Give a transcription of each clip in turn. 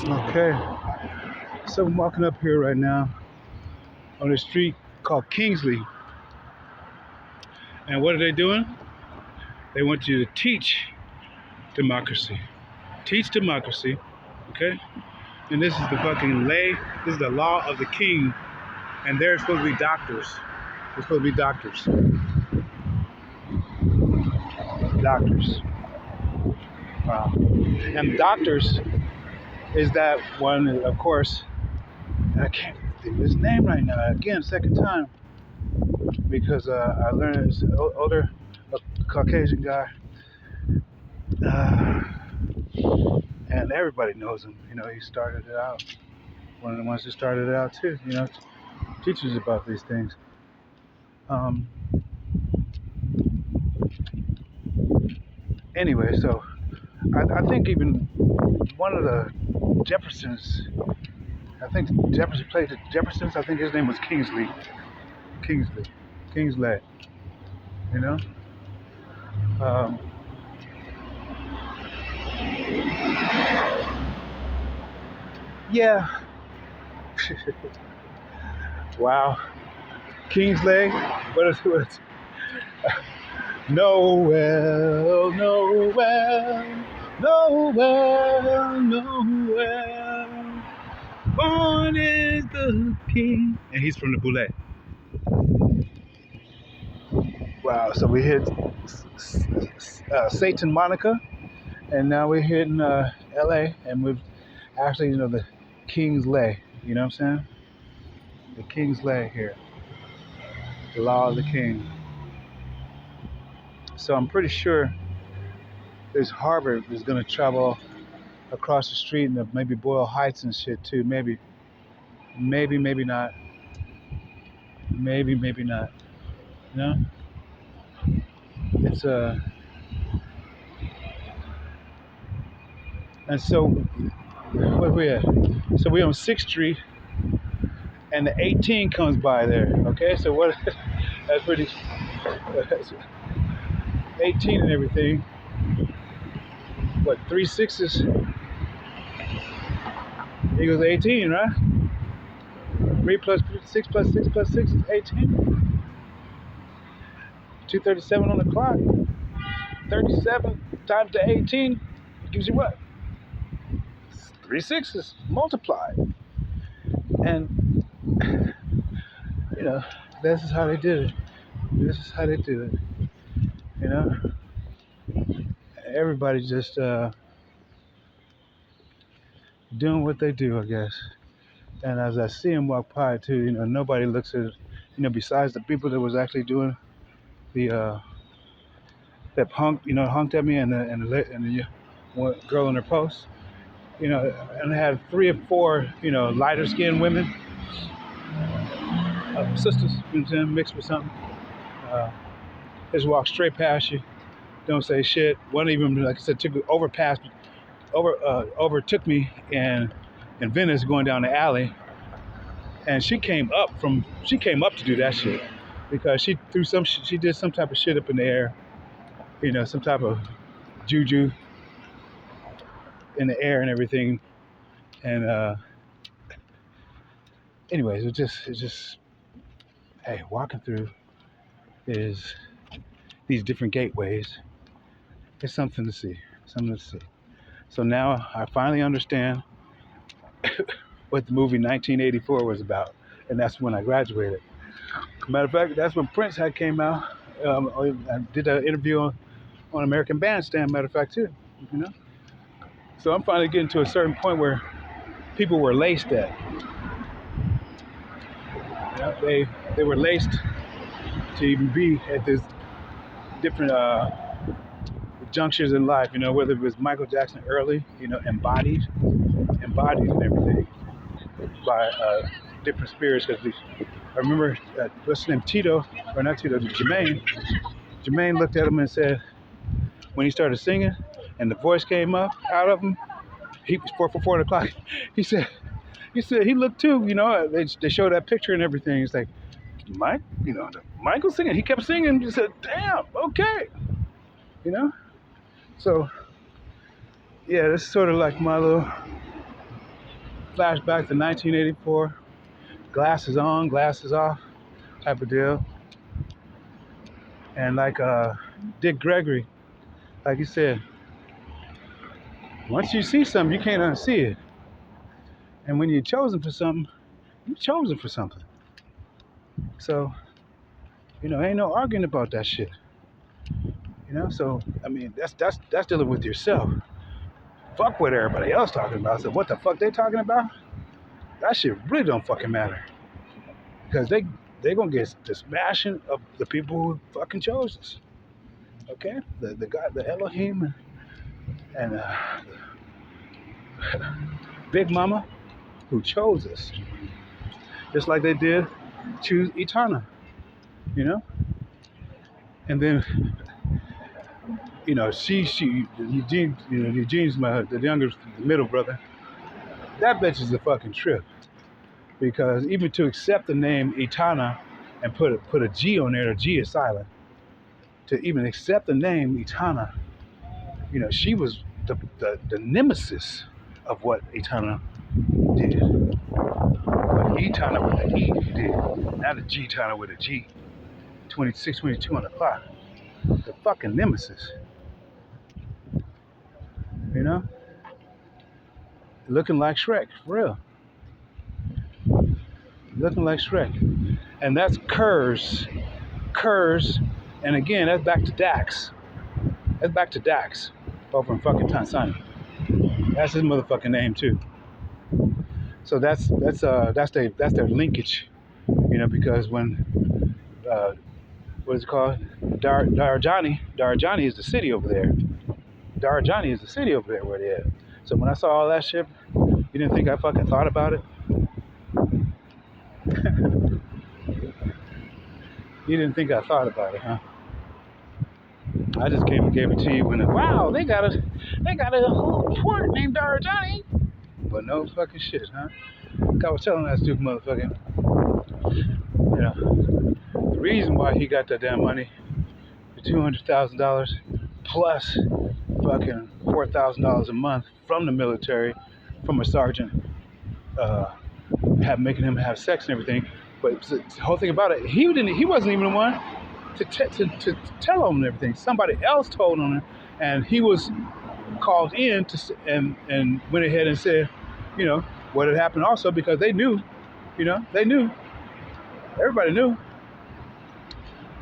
Okay, so I'm walking up here right now on a street called Kingsley. And what are they doing? They want you to teach democracy. Teach democracy, okay? And this is the fucking this is the law of the king. And they're supposed to be doctors. They're supposed to be doctors. Doctors. Wow. And doctors is that one, of course, I can't think of his name right now. Again, second time. Because I learned this older Caucasian guy. And everybody knows him. You know, he started it out. One of the ones who started it out too. You know, teaches about these things. Anyway, so I think even one of the Jeffersons, I think Jefferson played the Jeffersons. I think his name was Kingsley. Kingsley. You know. Yeah. Wow. Kingsley. What is Noel, Noel, Noel, Noel. Born is the king. And he's from the Boulay. Wow, so we hit Satan Monica, and now we're hitting LA, and we've actually, you know, the King's Lay. You know what I'm saying? The King's Lay here. The law of the king. So I'm pretty sure this Harvard is going to travel across the street and maybe Boyle Heights and shit too. Maybe not. Maybe not. You know? It's and so where we at? So we on 6th Street and the 18 comes by there. Okay, so what? That's pretty. 18 and everything. What, 3 6s? Equals 18, right? 3 plus 6 plus 6 plus 6 is 18. 237 on the clock. 37 times the 18 gives you what? 3 6s multiplied. And, you know, this is how they did it. This is how they do it. You know? Everybody just doing what they do, I guess. And as I see them walk by too, you know, nobody looks at, you know, besides the people that was actually doing the that honked at me and the one girl in her post, you know, and I had 3 or 4, you know, lighter skinned women, sisters, you know what I'm saying, mixed with something. Just walk straight past you, don't say shit. One even, like I said, overtook me in Venice going down the alley, and she came up to do that shit because she did some type of shit up in the air, you know, some type of juju in the air and everything. And anyways, it's just hey, walking through is these different gateways. It's something to see. So now I finally understand what the movie 1984 was about, and that's when I graduated. Matter of fact, that's when Prince had came out. I did an interview on American Bandstand, matter of fact, too. You know, so I'm finally getting to a certain point where people were laced at. You know, they were laced to even be at this different junctures in life. You know, whether it was Michael Jackson early, you know, embodied and everything by different spirits. Because I remember what's his name, Jermaine. Jermaine looked at him and said, when he started singing and the voice came up out of him, he was 4 o'clock. He said he looked too. You know, they showed that picture and everything. It's like, Mike, you know, Michael singing. He kept singing. He said, damn, okay, you know. So yeah, this is sort of like my little flashback to 1984. Glasses on, glasses off type of deal. And like Dick Gregory, like he said, once you see something, you can't unsee it. And when you're chosen for something, you're chosen for something. So, ain't no arguing about that shit. So I mean, that's dealing with yourself. Fuck what everybody else talking about. So what the fuck they talking about? That shit really don't fucking matter. Because they gonna get the smashing of the people who fucking chose us. Okay? The God, the Elohim and Big Mama who chose us. Just like they did choose Etana. And then Eugene, Eugene's the younger, the middle brother. That bitch is a fucking trip. Because even to accept the name Etana and put a G on there, the G is silent. To even accept the name Etana, she was the nemesis of what Etana did. What Etana with the E did, not a G-Tana with a G. 622 on the clock. The fucking nemesis. Looking like Shrek, for real. Looking like Shrek. And that's Kurz, and again, that's back to Dax. Over in fucking Tanzania. That's his motherfucking name too. So that's their linkage, because when what is it called? Darajani is the city over there. Darajani is the city over there where they at. So when I saw all that shit, you didn't think I fucking thought about it? You didn't think I thought about it, huh? I just came and gave it to you when wow, they got a whole port named Darajani. But no fucking shit, huh? I was telling that stupid motherfucking, the reason why he got that damn money, the $200,000 plus fucking $4,000 a month from the military, from a sergeant, making him have sex and everything. But the whole thing about it, he wasn't even the one to tell him everything. Somebody else told him, and he was called in and went ahead and said, what had happened also, because they knew, everybody knew.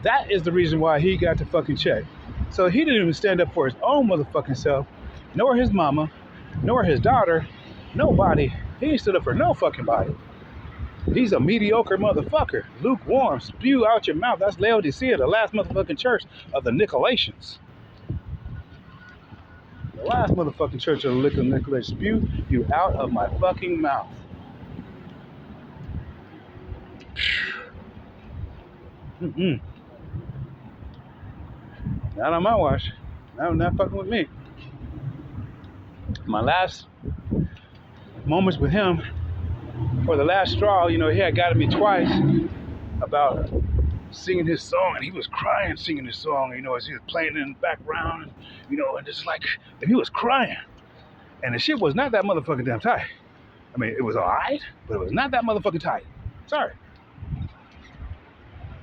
That is the reason why he got the fucking check. So he didn't even stand up for his own motherfucking self, nor his mama, nor his daughter, nobody. He ain't stood up for no fucking body. He's a mediocre motherfucker. Lukewarm. Spew out your mouth. That's Laodicea, the last motherfucking church of the Nicolaitans. The last motherfucking church of the Nicolaitans. Spew you out of my fucking mouth. Not on my watch. Not fucking with me. My last moments with him, for the last straw, he had gotten me twice about singing his song, and he was crying singing his song, as he was playing in the background, and just like, and he was crying. And the shit was not that motherfucking damn tight. I mean, it was alright, but it was not that motherfucking tight. Sorry.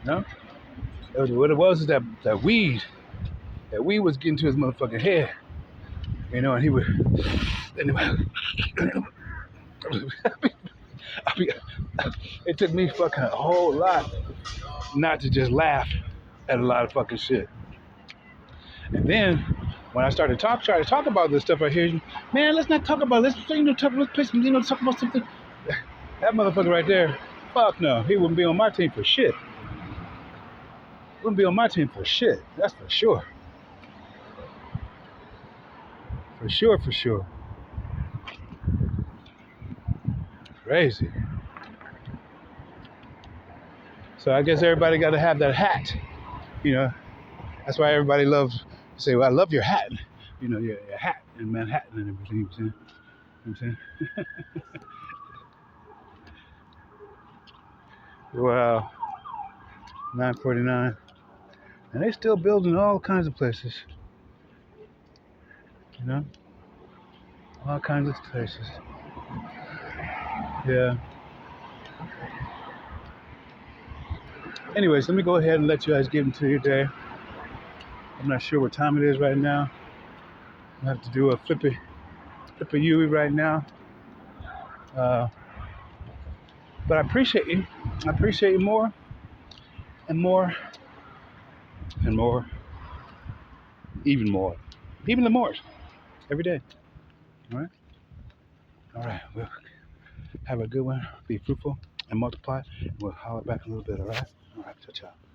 What it was is that weed. That weed was getting to his motherfucking head. And he would, it took me fucking a whole lot not to just laugh at a lot of fucking shit. And then when I started try to talk about this stuff right here, man, let's not talk about this. Let's play some, talk about something. That motherfucker right there, fuck no, he wouldn't be on my team for shit. Wouldn't be on my team for shit. That's for sure. For sure. Crazy. So I guess everybody got to have that hat. That's why everybody loves to say, well, I love your hat. Your hat in Manhattan and everything. You know what I'm saying? Wow. 949. And they still building all kinds of places. All kinds of places. Yeah. Anyways, let me go ahead and let you guys get into your day. I'm not sure what time it is right now. I have to do a flip a Yui right now. Uh, but I appreciate you. I appreciate you more and more and more, even more, even the more, every day. All right. All right. Well, have a good one. Be fruitful and multiply. We'll holler back a little bit. All right. All right. Ciao, ciao.